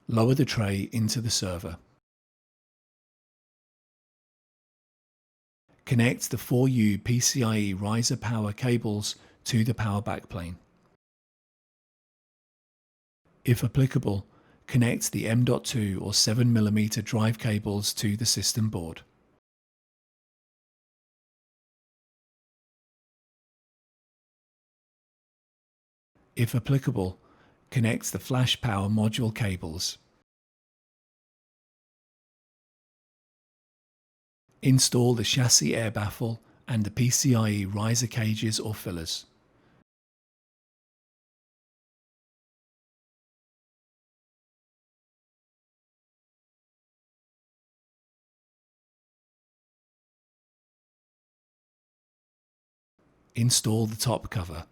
Lower the tray into the server. Connect the 4U PCIe riser power cables to the power backplane. If applicable, connect the M.2 or 7mm drive cables to the system board. If applicable, connect the flash power module cables. Install the chassis air baffle and the PCIe riser cages or fillers. Install the top cover.